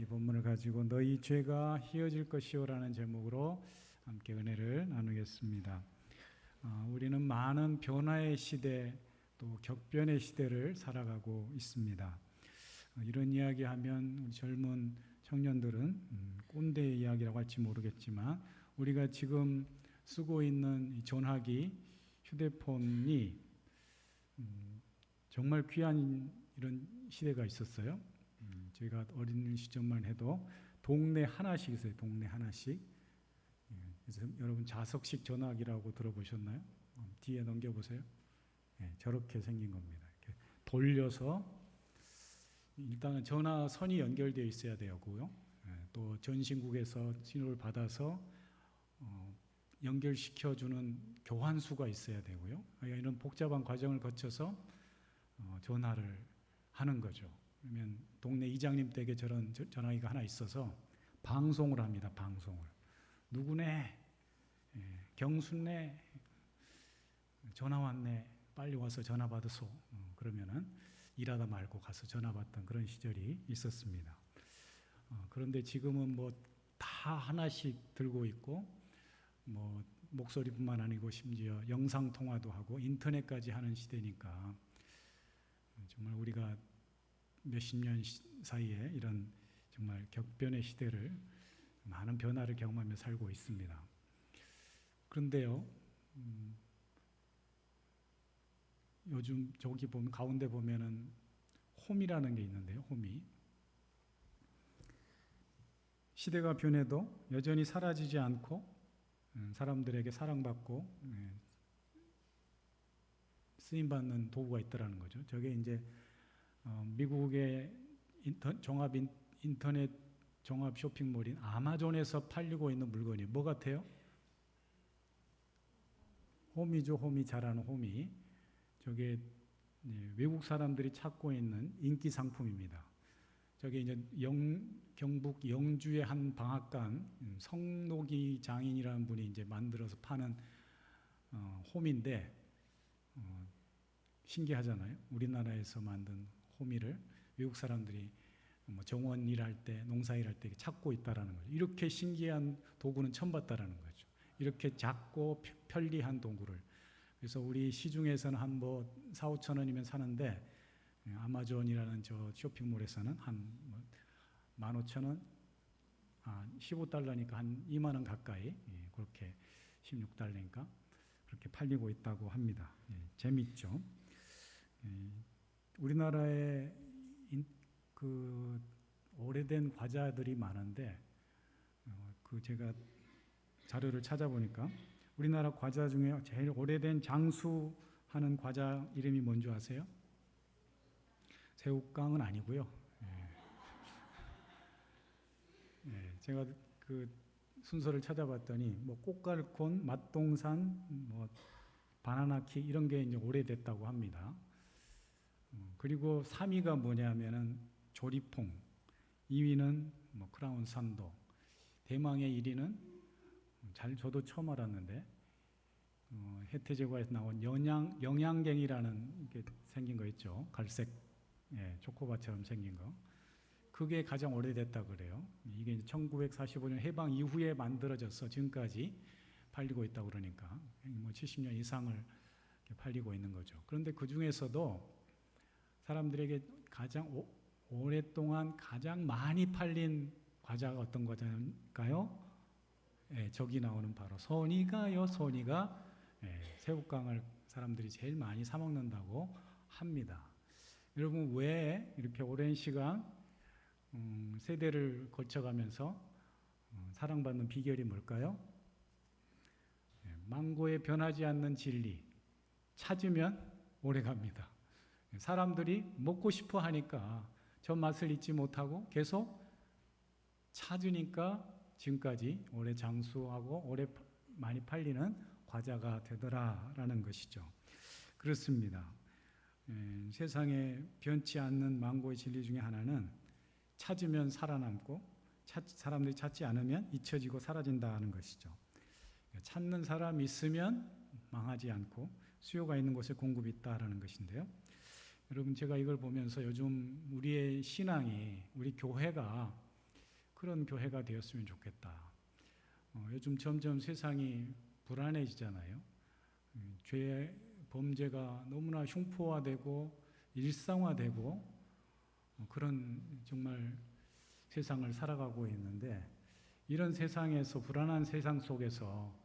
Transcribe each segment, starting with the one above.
이 본문을 가지고 너희 죄가 희어질 것이요라는 제목으로 함께 은혜를 나누겠습니다. 우리는 많은 변화의 시대 또 격변의 시대를 살아가고 있습니다. 이런 이야기하면 우리 젊은 청년들은 꼰대 이야기라고 할지 모르겠지만 우리가 지금 쓰고 있는 이 전화기, 휴대폰이 정말 귀한 이런 시대가 있었어요. 제가 어린 시절만 해도 동네 하나씩 있어요. 동네 하나씩. 그래서 여러분 자석식 전화기라고 들어보셨나요? 뒤에 넘겨보세요. 저렇게 생긴 겁니다. 이렇게 돌려서 일단은 전화선이 연결되어 있어야 되고요. 또 전신국에서 신호를 받아서 연결시켜주는 교환수가 있어야 되고요. 이런 복잡한 과정을 거쳐서 전화를 하는 거죠. 그러면 동네 이장님 댁에 저런 전화기가 하나 있어서 방송을 합니다. 방송을. 누구네, 경수네, 전화 왔네, 빨리 와서 전화 받으소. 그러면은 일하다 말고 가서 전화 받던 그런 시절이 있었습니다. 그런데 지금은 뭐 다 하나씩 들고 있고, 뭐 목소리뿐만 아니고 심지어 영상 통화도 하고 인터넷까지 하는 시대니까 정말 우리가 몇십 년 사이에 이런 정말 격변의 시대를 많은 변화를 경험하며 살고 있습니다. 그런데요, 요즘 저기 보면 가운데 보면은 홈이라는 게 있는데요. 홈이 시대가 변해도 여전히 사라지지 않고 사람들에게 사랑받고 쓰임받는 도구가 있다라는 거죠. 저게 이제 미국의 인터넷 종합 쇼핑몰인 아마존에서 팔리고 있는 물건이 뭐 같아요? 홈이죠. 홈이 잘하는 홈이. 저게 외국 사람들이 찾고 있는 인기 상품입니다. 저게 이제 경북 영주의 한 방앗간 성노기 장인이라는 분이 이제 만들어서 파는 홈인데 신기하잖아요. 우리나라에서 만든 홈이를 외국 사람들이 정원 일할 때, 농사 일할 때 찾고 있다라는 거죠. 이렇게 신기한 도구는 처음 봤다라는 거죠. 이렇게 작고 편리한 도구를. 그래서 우리 시중에서는 한 뭐 4, 5천 원이면 사는데 아마존이라는 저 쇼핑몰에서는 한 15,000원, 15달러니까 한 2만 원 가까이, 그렇게 16달러니까 그렇게 팔리고 있다고 합니다. 재밌죠. 우리나라에 그 오래된 과자들이 많은데 제가 자료를 찾아보니까 우리나라 과자 중에 제일 오래된 장수하는 과자 이름이 뭔지 아세요? 새우깡은 아니고요. 제가 그 순서를 찾아봤더니 뭐 꽃갈콘, 맛동산, 뭐 바나나키 이런 게 이제 오래됐다고 합니다. 그리고 3위가 뭐냐면은 조리퐁, 2위는 뭐 크라운 산도, 대망의 1위는 저도 처음 알았는데 혜태제과에서 나온 영양갱이라는 게 생긴 거 있죠. 갈색 초코바처럼 생긴 거. 그게 가장 오래됐다 그래요. 이게 1945년 해방 이후에 만들어져서 지금까지 팔리고 있다고 그러니까 뭐 70년 이상을 팔리고 있는 거죠. 그런데 그 중에서도 사람들에게 가장 오랫동안 가장 많이 팔린 과자가 어떤 과자일까요? 저기 나오는 바로 선이가요. 선이가 새우깡을 사람들이 제일 많이 사 먹는다고 합니다. 여러분 왜 이렇게 오랜 시간 세대를 거쳐가면서 사랑받는 비결이 뭘까요? 망고의 변하지 않는 진리, 찾으면 오래갑니다. 사람들이 먹고 싶어 하니까 저 맛을 잊지 못하고 계속 찾으니까 지금까지 오래 장수하고 오래 많이 팔리는 과자가 되더라라는 것이죠. 그렇습니다. 세상에 변치 않는 망고의 진리 중에 하나는 찾으면 살아남고 사람들이 찾지 않으면 잊혀지고 사라진다는 것이죠. 찾는 사람이 있으면 망하지 않고 수요가 있는 곳에 공급이 있다라는 것인데요. 여러분 제가 이걸 보면서 요즘 우리의 신앙이 우리 교회가 그런 교회가 되었으면 좋겠다. 요즘 점점 세상이 불안해지잖아요. 죄, 범죄가 너무나 흉포화되고 일상화되고 그런 정말 세상을 살아가고 있는데, 이런 세상에서, 불안한 세상 속에서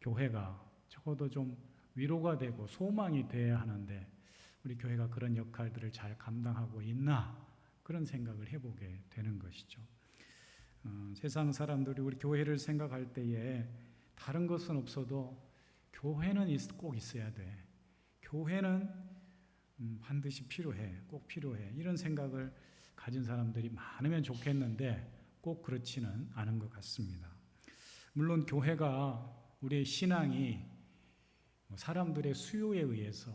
교회가 적어도 좀 위로가 되고 소망이 돼야 하는데, 우리 교회가 그런 역할들을 잘 감당하고 있나, 그런 생각을 해보게 되는 것이죠. 세상 사람들이 우리 교회를 생각할 때에 다른 것은 없어도 교회는 꼭 있어야 돼. 교회는 반드시 필요해. 꼭 필요해. 이런 생각을 가진 사람들이 많으면 좋겠는데 꼭 그렇지는 않은 것 같습니다. 물론 교회가, 우리의 신앙이 사람들의 수요에 의해서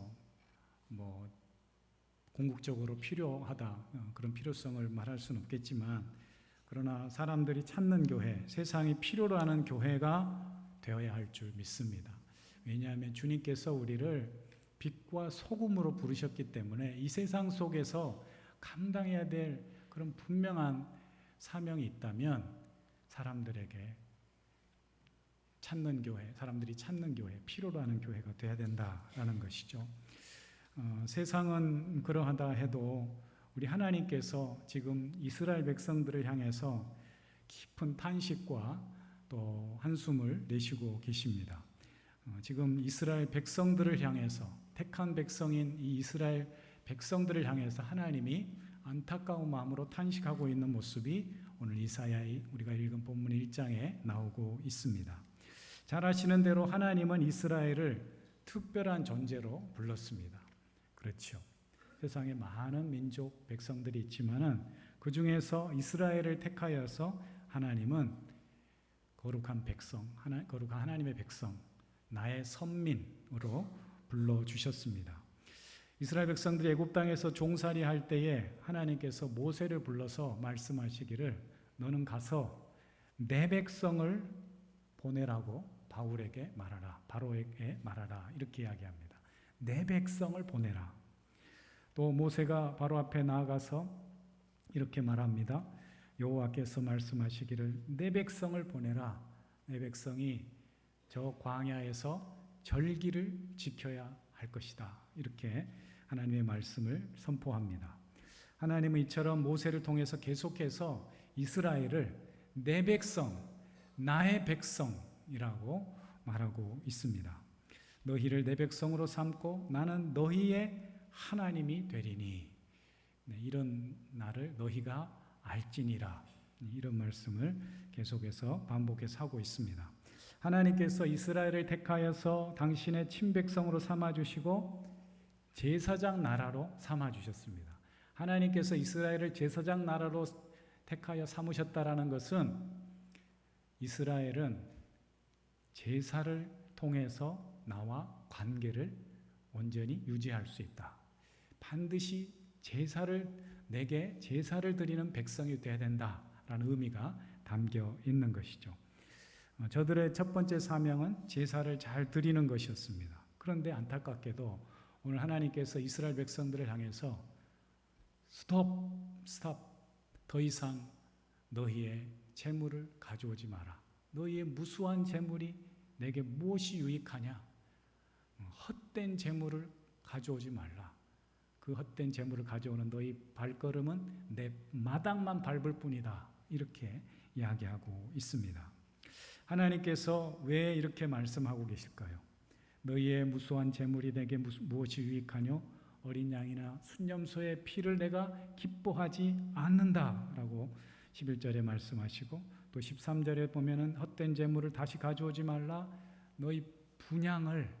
궁극적으로 필요하다, 그런 필요성을 말할 수는 없겠지만, 그러나 사람들이 찾는 교회, 세상이 필요로 하는 교회가 되어야 할 줄 믿습니다. 왜냐하면 주님께서 우리를 빛과 소금으로 부르셨기 때문에 이 세상 속에서 감당해야 될 그런 분명한 사명이 있다면 사람들에게 찾는 교회, 사람들이 찾는 교회, 필요로 하는 교회가 되어야 된다라는 것이죠. 세상은 그러하다 해도 우리 하나님께서 지금 이스라엘 백성들을 향해서 깊은 탄식과 또 한숨을 내쉬고 계십니다. 지금 이스라엘 백성들을 향해서, 택한 백성인 이 이스라엘 백성들을 향해서 하나님이 안타까운 마음으로 탄식하고 있는 모습이 오늘 이사야의 우리가 읽은 본문 1장에 나오고 있습니다. 잘 아시는 대로 하나님은 이스라엘을 특별한 존재로 불렀습니다. 그렇죠. 세상에 많은 민족 백성들이 있지만은 그 중에서 이스라엘을 택하여서 하나님은 거룩한 백성, 거룩한 하나님의 백성, 나의 선민으로 불러주셨습니다. 이스라엘 백성들이 애굽 땅에서 종살이 할 때에 하나님께서 모세를 불러서 말씀하시기를, 너는 가서 내 백성을 보내라고 바울에게 말하라, 바로에게 말하라, 이렇게 이야기합니다. 내 백성을 보내라. 또 모세가 바로 앞에 나아가서 이렇게 말합니다. 여호와께서 말씀하시기를, 내 백성을 보내라. 내 백성이 저 광야에서 절기를 지켜야 할 것이다. 이렇게 하나님의 말씀을 선포합니다. 하나님은 이처럼 모세를 통해서 계속해서 이스라엘을 내 백성, 나의 백성이라고 말하고 있습니다. 너희를 내 백성으로 삼고 나는 너희의 하나님이 되리니, 이런 나를 너희가 알지니라, 이런 말씀을 계속해서 반복해서 하고 있습니다. 하나님께서 이스라엘을 택하여서 당신의 친백성으로 삼아주시고 제사장 나라로 삼아주셨습니다. 하나님께서 이스라엘을 제사장 나라로 택하여 삼으셨다라는 것은 이스라엘은 제사를 통해서 나와 관계를 온전히 유지할 수 있다. 반드시 내게 제사를 드리는 백성이 되어야 된다라는 의미가 담겨 있는 것이죠. 저들의 첫 번째 사명은 제사를 잘 드리는 것이었습니다. 그런데 안타깝게도 오늘 하나님께서 이스라엘 백성들을 향해서 스톱, 더 이상 너희의 재물을 가져오지 마라. 너희의 무수한 재물이 내게 무엇이 유익하냐? 헛된 재물을 가져오지 말라. 그 헛된 재물을 가져오는 너희 발걸음은 내 마당만 밟을 뿐이다. 이렇게 이야기하고 있습니다. 하나님께서 왜 이렇게 말씀하고 계실까요? 너희의 무수한 재물이 내게 무엇이 유익하뇨? 어린 양이나 순염소의 피를 내가 기뻐하지 않는다라고 11절에 말씀하시고, 또 13절에 보면은 헛된 재물을 다시 가져오지 말라. 너희 분향을,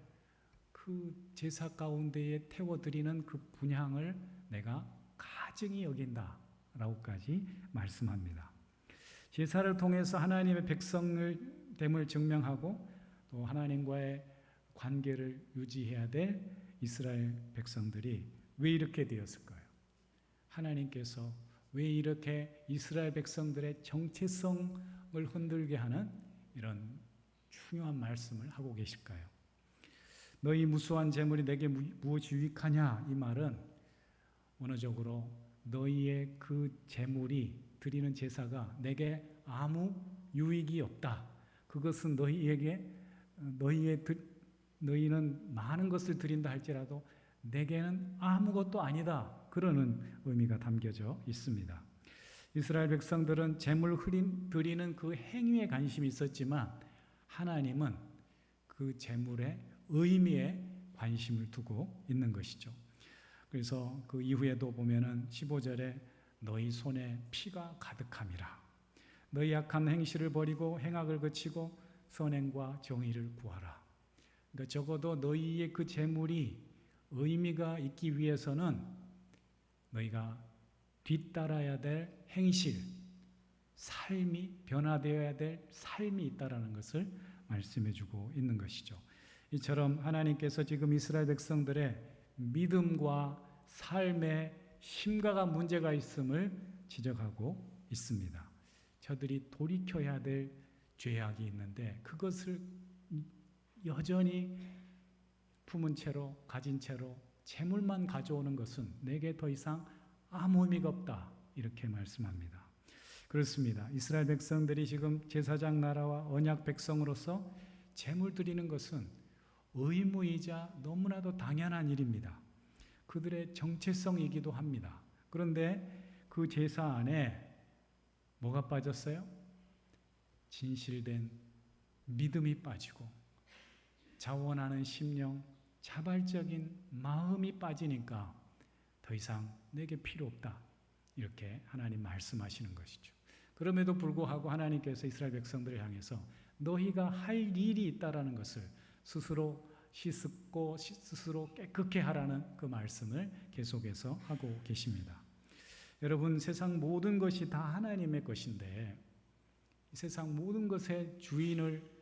그 제사 가운데에 태워드리는 그 분향을 내가 가증히 여긴다라고까지 말씀합니다. 제사를 통해서 하나님의 백성됨을 증명하고 또 하나님과의 관계를 유지해야 될 이스라엘 백성들이 왜 이렇게 되었을까요? 하나님께서 왜 이렇게 이스라엘 백성들의 정체성을 흔들게 하는 이런 중요한 말씀을 하고 계실까요? 너희 무수한 재물이 내게 무엇이 유익하냐? 이 말은 원어적으로 너희의 그 재물이 드리는 제사가 내게 아무 유익이 없다. 그것은 너희는 많은 것을 드린다 할지라도 내게는 아무것도 아니다. 그러는 의미가 담겨져 있습니다. 이스라엘 백성들은 제물 드리는 그 행위에 관심이 있었지만 하나님은 그 제물의 의미에 관심을 두고 있는 것이죠. 그래서 그 이후에도 보면은 15절에 너희 손에 피가 가득함이라. 너희 악한 행실을 버리고 행악을 그치고 선행과 정의를 구하라. 그러니까 적어도 너희의 그 제물이 의미가 있기 위해서는 너희가 뒤따라야 될 행실, 삶이 변화되어야 될 삶이 있다라는 것을 말씀해주고 있는 것이죠. 이처럼 하나님께서 지금 이스라엘 백성들의 믿음과 삶의 심각한 문제가 있음을 지적하고 있습니다. 저들이 돌이켜야 될 죄악이 있는데 그것을 여전히 품은 채로 가진 채로 재물만 가져오는 것은 내게 더 이상 아무 의미가 없다. 이렇게 말씀합니다. 그렇습니다. 이스라엘 백성들이 지금 제사장 나라와 언약 백성으로서 재물 드리는 것은 의무이자 너무나도 당연한 일입니다. 그들의 정체성이기도 합니다. 그런데 그 제사 안에 뭐가 빠졌어요? 진실된 믿음이 빠지고 자원하는 심령, 자발적인 마음이 빠지니까 더 이상 내게 필요 없다. 이렇게 하나님 말씀하시는 것이죠. 그럼에도 불구하고 하나님께서 이스라엘 백성들을 향해서 너희가 할 일이 있다라는 것을 스스로 씻고 스스로 깨끗게 하라는 그 말씀을 계속해서 하고 계십니다. 여러분, 세상 모든 것이 다 하나님의 것인데 세상 모든 것의 주인을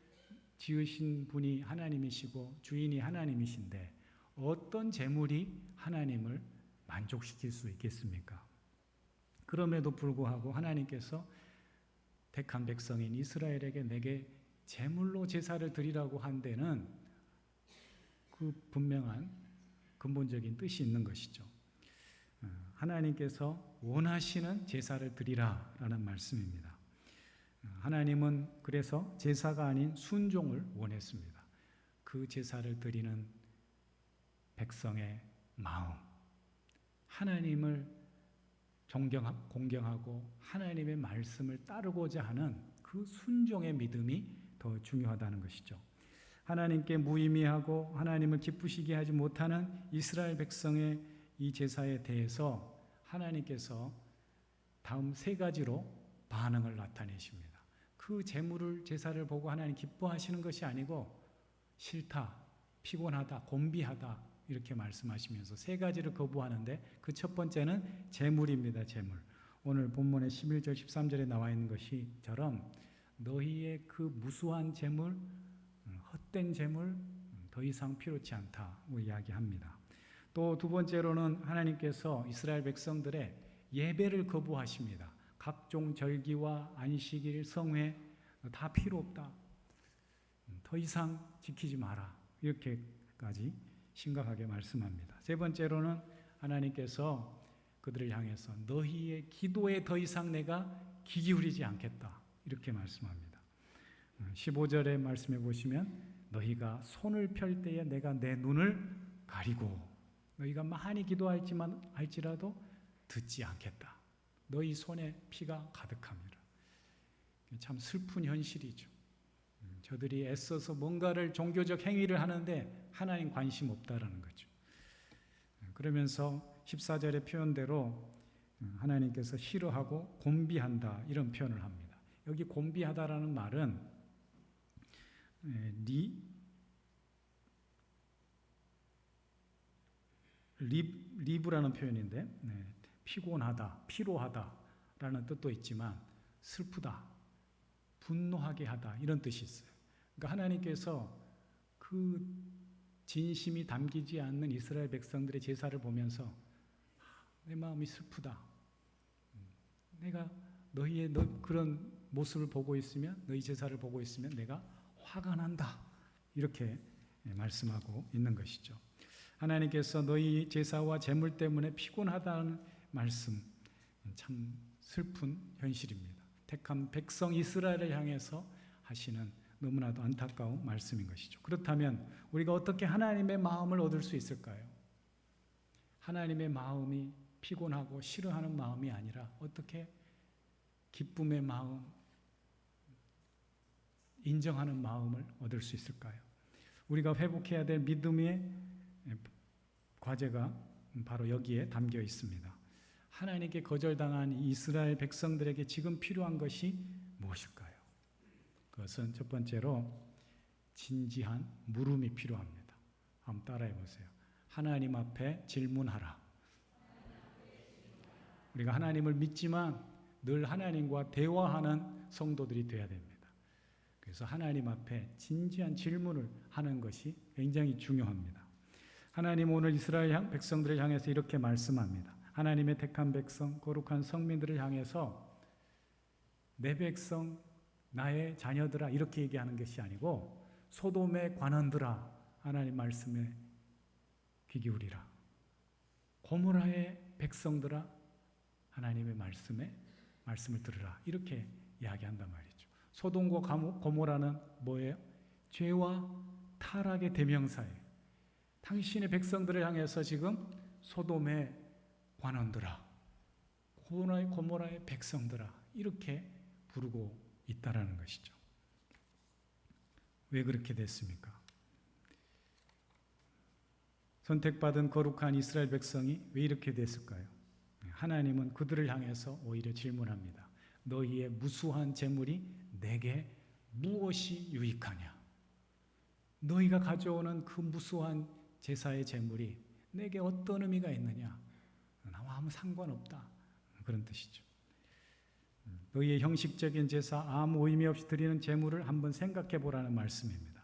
지으신 분이 하나님이시고 주인이 하나님이신데 어떤 재물이 하나님을 만족시킬 수 있겠습니까? 그럼에도 불구하고 하나님께서 택한 백성인 이스라엘에게 내게 제물로 제사를 드리라고 한 데는 그 분명한 근본적인 뜻이 있는 것이죠. 하나님께서 원하시는 제사를 드리라라는 말씀입니다. 하나님은 그래서 제사가 아닌 순종을 원했습니다. 그 제사를 드리는 백성의 마음, 하나님을 공경하고 하나님의 말씀을 따르고자 하는 그 순종의 믿음이 더 중요하다는 것이죠. 하나님께 무의미하고 하나님을 기쁘시게 하지 못하는 이스라엘 백성의 이 제사에 대해서 하나님께서 다음 세 가지로 반응을 나타내십니다. 그 제사를 보고 하나님 기뻐하시는 것이 아니고 싫다, 피곤하다, 곤비하다 이렇게 말씀하시면서 세 가지를 거부하는데 그 첫 번째는 제물입니다. 제물. 오늘 본문의 11절 13절에 나와 있는 것이처럼 너희의 그 무수한 제물, 헛된 제물 더 이상 필요치 않다고 이야기합니다. 또 두 번째로는 하나님께서 이스라엘 백성들의 예배를 거부하십니다. 각종 절기와 안식일, 성회 다 필요 없다. 더 이상 지키지 마라. 이렇게까지 심각하게 말씀합니다. 세 번째로는 하나님께서 그들을 향해서 너희의 기도에 더 이상 내가 귀 기울이지 않겠다. 이렇게 말씀합니다. 15절의 말씀해 보시면 너희가 손을 펼 때에 내가 내 눈을 가리고 너희가 많이 기도할지라도 듣지 않겠다. 너희 손에 피가 가득함이라. 참 슬픈 현실이죠. 저들이 애써서 뭔가를 종교적 행위를 하는데 하나님 관심 없다라는 거죠. 그러면서 14절의 표현대로 하나님께서 싫어하고 곤비한다 이런 표현을 합니다. 여기 곤비하다라는 말은 리브라는 표현인데 피곤하다, 피로하다라는 뜻도 있지만 슬프다, 분노하게 하다 이런 뜻이 있어요. 그러니까 하나님께서 그 진심이 담기지 않는 이스라엘 백성들의 제사를 보면서 내 마음이 슬프다. 내가 너희의 그런 모습을 보고 있으면 너희 제사를 보고 있으면 내가 화가 난다. 이렇게 말씀하고 있는 것이죠. 하나님께서 너희 제사와 제물 때문에 피곤하다는 말씀 참 슬픈 현실입니다. 택한 백성 이스라엘을 향해서 하시는 너무나도 안타까운 말씀인 것이죠. 그렇다면 우리가 어떻게 하나님의 마음을 얻을 수 있을까요? 하나님의 마음이 피곤하고 싫어하는 마음이 아니라 어떻게 기쁨의 마음, 인정하는 마음을 얻을 수 있을까요? 우리가 회복해야 될 믿음의 과제가 바로 여기에 담겨 있습니다. 하나님께 거절당한 이스라엘 백성들에게 지금 필요한 것이 무엇일까요? 그것은 첫 번째로 진지한 물음이 필요합니다. 한번 따라해 보세요. 하나님 앞에 질문하라. 우리가 하나님을 믿지만 늘 하나님과 대화하는 성도들이 되어야 됩니다. 그래서 하나님 앞에 진지한 질문을 하는 것이 굉장히 중요합니다. 하나님 오늘 이스라엘 백성들을 향해서 이렇게 말씀합니다. 하나님의 택한 백성, 거룩한 성민들을 향해서 내 백성, 나의 자녀들아 이렇게 얘기하는 것이 아니고 소돔의 관원들아 하나님 말씀에 귀 기울이라. 고모라의 백성들아 하나님의 말씀을 들으라. 이렇게 이야기한단 말이죠. 소돔과 고모라는 뭐예요? 죄와 타락의 대명사예요. 당신의 백성들을 향해서 지금 소돔의 관원들아, 고모라의 백성들아 이렇게 부르고 있다라는 것이죠. 왜 그렇게 됐습니까? 선택받은 거룩한 이스라엘 백성이 왜 이렇게 됐을까요? 하나님은 그들을 향해서 오히려 질문합니다. 너희의 무수한 재물이 내게 무엇이 유익하냐? 너희가 가져오는 그 무수한 제사의 재물이 내게 어떤 의미가 있느냐? 나와 아무 상관없다. 그런 뜻이죠. 너희의 형식적인 제사, 아무 의미 없이 드리는 재물을 한번 생각해 보라는 말씀입니다.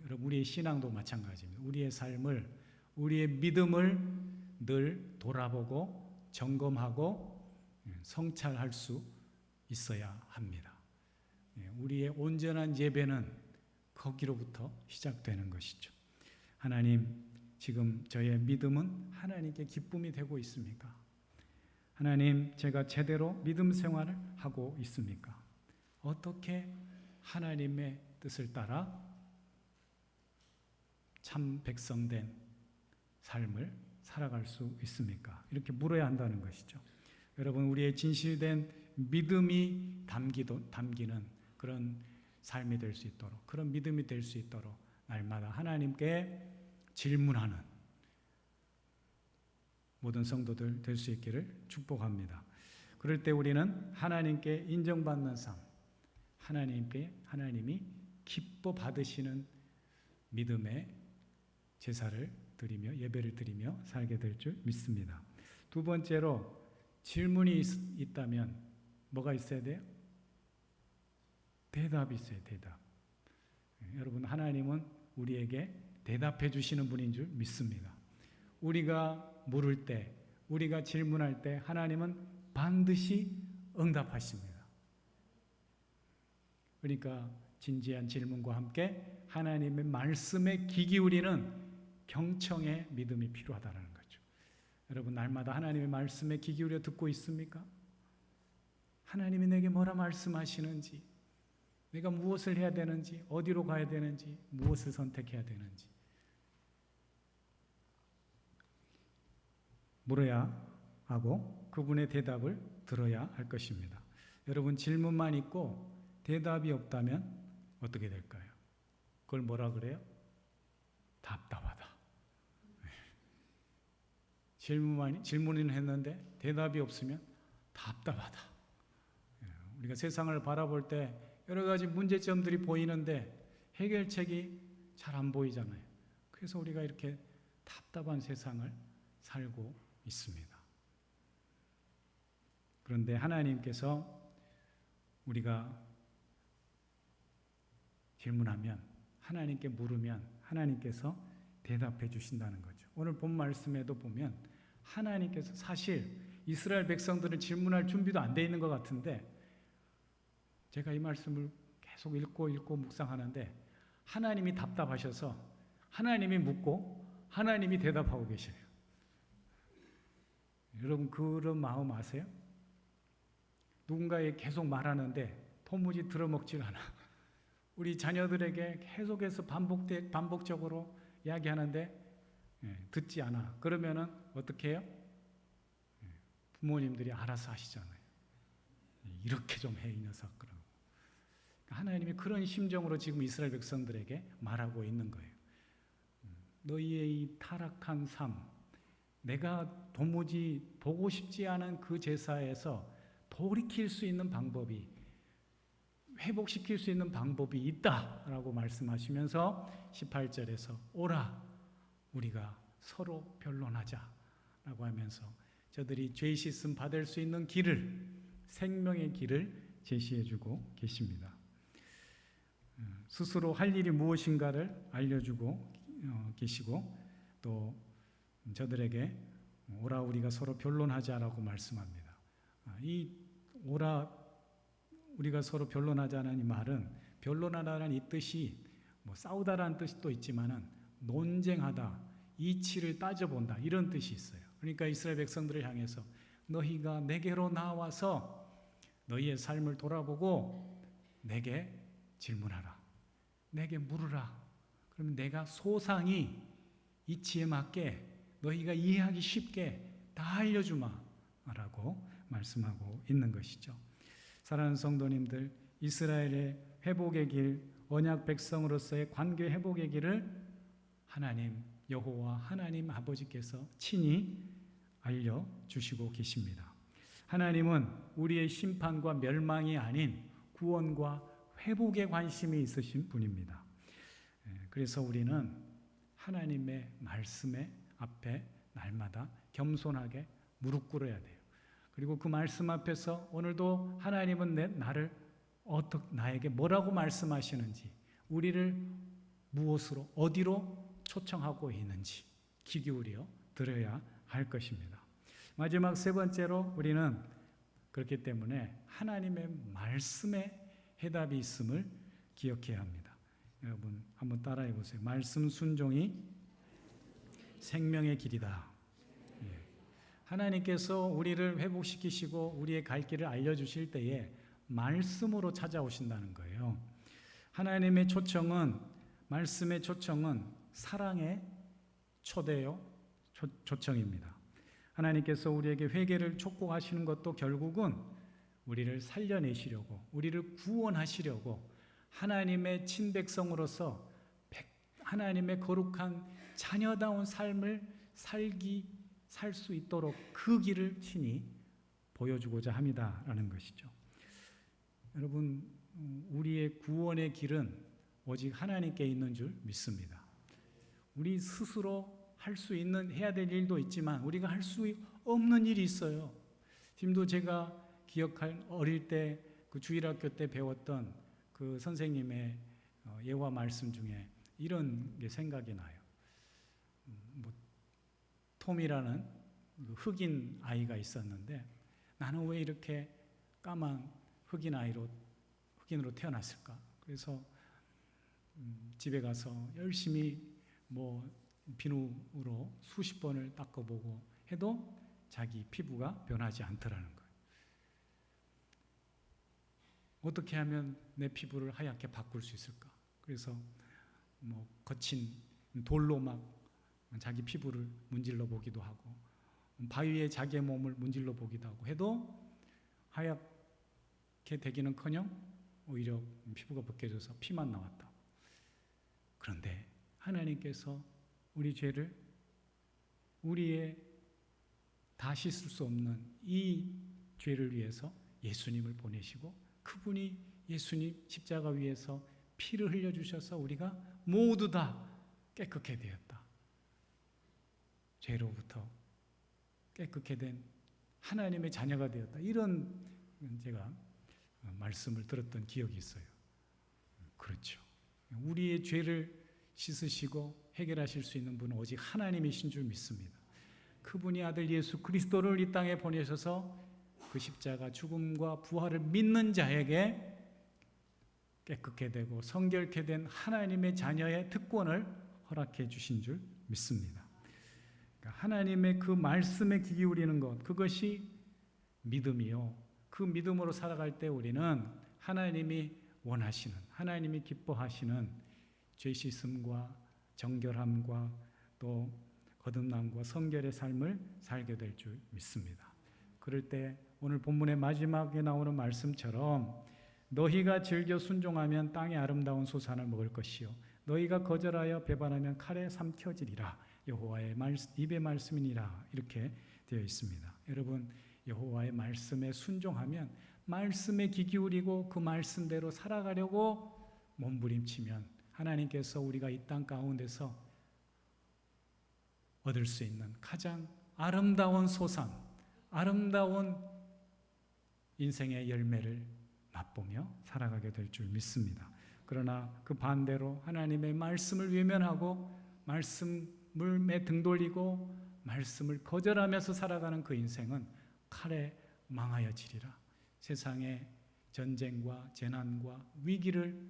여러분, 우리의 신앙도 마찬가지입니다. 우리의 삶을, 우리의 믿음을 늘 돌아보고 점검하고 성찰할 수 있어야 합니다. 우리의 온전한 예배는 거기로부터 시작되는 것이죠. 하나님, 지금 저의 믿음은 하나님께 기쁨이 되고 있습니까? 하나님, 제가 제대로 믿음 생활을 하고 있습니까? 어떻게 하나님의 뜻을 따라 참 백성된 삶을 살아갈 수 있습니까? 이렇게 물어야 한다는 것이죠. 여러분, 우리의 진실된 믿음이 담기는 그런 삶이 될 수 있도록, 그런 믿음이 될 수 있도록 날마다 하나님께 질문하는 모든 성도들 될 수 있기를 축복합니다. 그럴 때 우리는 하나님께 인정받는 삶, 하나님이 기뻐 받으시는 믿음의 제사를 드리며 예배를 드리며 살게 될 줄 믿습니다. 두 번째로 질문이 있다면 뭐가 있어야 돼요? 대답이 있어요. 대답. 여러분, 하나님은 우리에게 대답해 주시는 분인 줄 믿습니다. 우리가 물을 때, 우리가 질문할 때 하나님은 반드시 응답하십니다. 그러니까 진지한 질문과 함께 하나님의 말씀에 귀 기울이는 경청의 믿음이 필요하다는 거죠. 여러분, 날마다 하나님의 말씀에 귀 기울여 듣고 있습니까? 하나님이 내게 뭐라 말씀하시는지, 내가 무엇을 해야 되는지, 어디로 가야 되는지, 무엇을 선택해야 되는지 물어야 하고 그분의 대답을 들어야 할 것입니다. 여러분, 질문만 있고 대답이 없다면 어떻게 될까요? 그걸 뭐라 그래요? 답답하다. 질문은 했는데 대답이 없으면 답답하다. 우리가 세상을 바라볼 때 여러 가지 문제점들이 보이는데 해결책이 잘 안 보이잖아요. 그래서 우리가 이렇게 답답한 세상을 살고 있습니다. 그런데 하나님께서 우리가 질문하면, 하나님께 물으면 하나님께서 대답해 주신다는 거죠. 오늘 본 말씀에도 보면 하나님께서 사실 이스라엘 백성들은 질문할 준비도 안 돼 있는 것 같은데, 제가 이 말씀을 계속 읽고 묵상하는데 하나님이 답답하셔서 하나님이 묻고 하나님이 대답하고 계셔요. 여러분, 그런 마음 아세요? 누군가에 계속 말하는데 도무지 들어먹질 않아. 우리 자녀들에게 계속해서 반복적으로 이야기하는데 듣지 않아. 그러면은 어떻게 해요? 부모님들이 알아서 하시잖아요. 이렇게 좀 해, 이 녀석. 그러고. 하나님이 그런 심정으로 지금 이스라엘 백성들에게 말하고 있는 거예요. 너희의 이 타락한 삶, 내가 도무지 보고 싶지 않은 그 제사에서 돌이킬 수 있는 방법이, 회복시킬 수 있는 방법이 있다라고 말씀하시면서 18절에서 오라 우리가 서로 변론하자라고 하면서 저들이 죄 씻음 받을 수 있는 길을, 생명의 길을 제시해주고 계십니다. 스스로 할 일이 무엇인가를 알려주고 계시고 또 저들에게 오라 우리가 서로 변론하자라고 말씀합니다. 이 오라 우리가 서로 변론하자는 이 말은, 변론하다는 이 뜻이 뭐 싸우다라는 뜻도 있지만은 논쟁하다, 이치를 따져본다 이런 뜻이 있어요. 그러니까 이스라엘 백성들을 향해서 너희가 내게로 나와서 너희의 삶을 돌아보고 내게 질문하라, 내게 물으라. 그러면 내가 소상히 이치에 맞게 너희가 이해하기 쉽게 다 알려주마라고 말씀하고 있는 것이죠. 사랑하는 성도님들, 이스라엘의 회복의 길, 언약 백성으로서의 관계 회복의 길을 하나님 여호와 하나님 아버지께서 친히 알려주시고 계십니다. 하나님은 우리의 심판과 멸망이 아닌 구원과 회복에 관심이 있으신 분입니다. 그래서 우리는 하나님의 말씀에 앞에 날마다 겸손하게 무릎 꿇어야 돼요. 그리고 그 말씀 앞에서 오늘도 하나님은 나에게 뭐라고 말씀하시는지, 우리를 무엇으로, 어디로 초청하고 있는지 귀 기울여 들어야 할 것입니다. 마지막 세 번째로 우리는 그렇기 때문에 하나님의 말씀에 해답이 있음을 기억해야 합니다. 여러분 한번 따라해 보세요. 말씀 순종이 생명의 길이다. 하나님께서 우리를 회복시키시고 우리의 갈 길을 알려주실 때에 말씀으로 찾아오신다는 거예요. 하나님의 초청은, 말씀의 초청은 사랑의 초대요, 초청입니다. 하나님께서 우리에게 회개를 촉구하시는 것도 결국은 우리를 살려내시려고, 우리를 구원하시려고 하나님의 친백성으로서 하나님의 거룩한 자녀다운 삶을 살 수 있도록 그 길을 친히 보여주고자 합니다라는 것이죠. 여러분, 우리의 구원의 길은 오직 하나님께 있는 줄 믿습니다. 우리 스스로 할 수 있는, 해야 될 일도 있지만 우리가 할 수 없는 일이 있어요. 지금도 제가 기억할 어릴 때 그 주일학교 때 배웠던 그 선생님의 예화 말씀 중에 이런 게 생각이 나요. 톰이라는 흑인 아이가 있었는데 나는 왜 이렇게 까만 흑인으로 태어났을까? 그래서 집에 가서 열심히 비누로 수십 번을 닦아보고 해도 자기 피부가 변하지 않더라는 거예요. 어떻게 하면 내 피부를 하얗게 바꿀 수 있을까? 그래서 거친 돌로 막 자기 피부를 문질러 보기도 하고 바위에 자기의 몸을 문질러 보기도 하고 해도 하얗게 되기는커녕 오히려 피부가 벗겨져서 피만 나왔다. 그런데 하나님께서 우리 죄를, 우리의 다 씻을 수 없는 이 죄를 위해서 예수님을 보내시고 그분이 예수님 십자가 위에서 피를 흘려주셔서 우리가 모두 다 깨끗게 되었다. 죄로부터 깨끗게 된 하나님의 자녀가 되었다. 이런 제가 말씀을 들었던 기억이 있어요. 그렇죠. 우리의 죄를 씻으시고 해결하실 수 있는 분은 오직 하나님이신 줄 믿습니다. 그분이 아들 예수 그리스도를 이 땅에 보내셔서 그 십자가 죽음과 부활을 믿는 자에게 깨끗게 되고 성결케 된 하나님의 자녀의 특권을 허락해 주신 줄 믿습니다. 그러니까 하나님의 그 말씀에 귀 기울이는 것, 그것이 믿음이요, 그 믿음으로 살아갈 때 우리는 하나님이 원하시는, 하나님이 기뻐하시는 죄 씻음과 정결함과 또 거듭남과 성결의 삶을 살게 될 줄 믿습니다. 그럴 때 오늘 본문의 마지막에 나오는 말씀처럼 너희가 즐겨 순종하면 땅의 아름다운 소산을 먹을 것이요 너희가 거절하여 배반하면 칼에 삼켜지리라. 여호와의 입의 말씀이니라. 이렇게 되어 있습니다. 여러분, 여호와의 말씀에 순종하면, 말씀에 귀 기울이고 그 말씀대로 살아가려고 몸부림치면 하나님께서 우리가 이 땅 가운데서 얻을 수 있는 가장 아름다운 소산, 아름다운 인생의 열매를 맛보며 살아가게 될 줄 믿습니다. 그러나 그 반대로 하나님의 말씀을 외면하고 말씀에 등 돌리고 말씀을 거절하면서 살아가는 그 인생은 칼에 망하여지리라. 세상의 전쟁과 재난과 위기를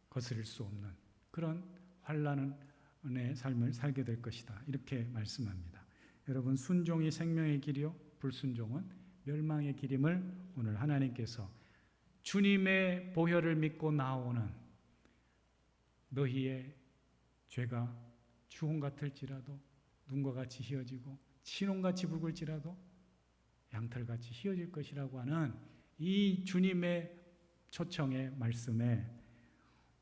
거스릴 수 없는 그런 환난의 삶을 살게 될 것이다. 이렇게 말씀합니다. 여러분, 순종이 생명의 길이요 불순종은 멸망의 길임을 오늘 하나님께서 주님의 보혈을 믿고 나오는 너희의 죄가 주홍 같을지라도 눈과 같이 희어지고 진홍같이 붉을지라도 양털같이 희어질 것이라고 하는 이 주님의 초청의 말씀에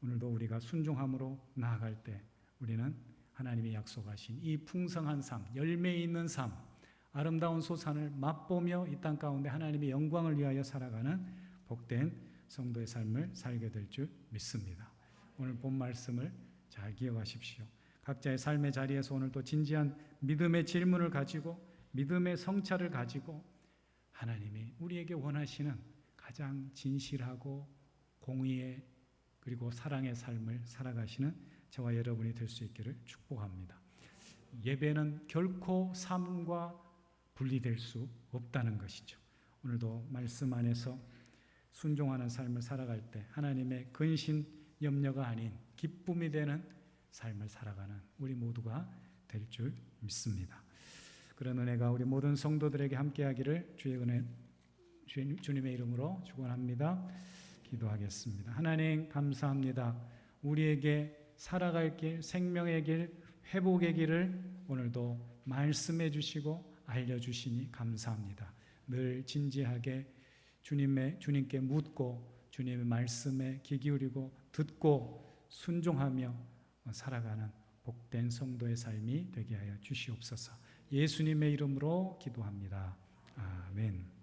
오늘도 우리가 순종함으로 나아갈 때 우리는 하나님이 약속하신 이 풍성한 삶, 열매 있는 삶, 아름다운 소산을 맛보며 이 땅 가운데 하나님의 영광을 위하여 살아가는 복된 성도의 삶을 살게 될 줄 믿습니다. 오늘 본 말씀을 잘 기억하십시오. 각자의 삶의 자리에서 오늘 또 진지한 믿음의 질문을 가지고 믿음의 성찰을 가지고 하나님이 우리에게 원하시는 가장 진실하고 공의의 그리고 사랑의 삶을 살아가시는 저와 여러분이 될 수 있기를 축복합니다. 예배는 결코 삶과 분리될 수 없다는 것이죠. 오늘도 말씀 안에서 순종하는 삶을 살아갈 때 하나님의 근신 염려가 아닌 기쁨이 되는 삶을 살아가는 우리 모두가 될 줄 믿습니다. 그런 은혜가 우리 모든 성도들에게 함께하기를 주의 은혜, 주님의 이름으로 축원합니다. 기도하겠습니다. 하나님 감사합니다. 우리에게 살아갈 길, 생명의 길, 회복의 길을 오늘도 말씀해 주시고 알려주시니 감사합니다. 늘 진지하게 주님께 묻고 주님의 말씀에 귀 기울이고 듣고 순종하며 살아가는 복된 성도의 삶이 되게 하여 주시옵소서. 예수님의 이름으로 기도합니다. 아멘.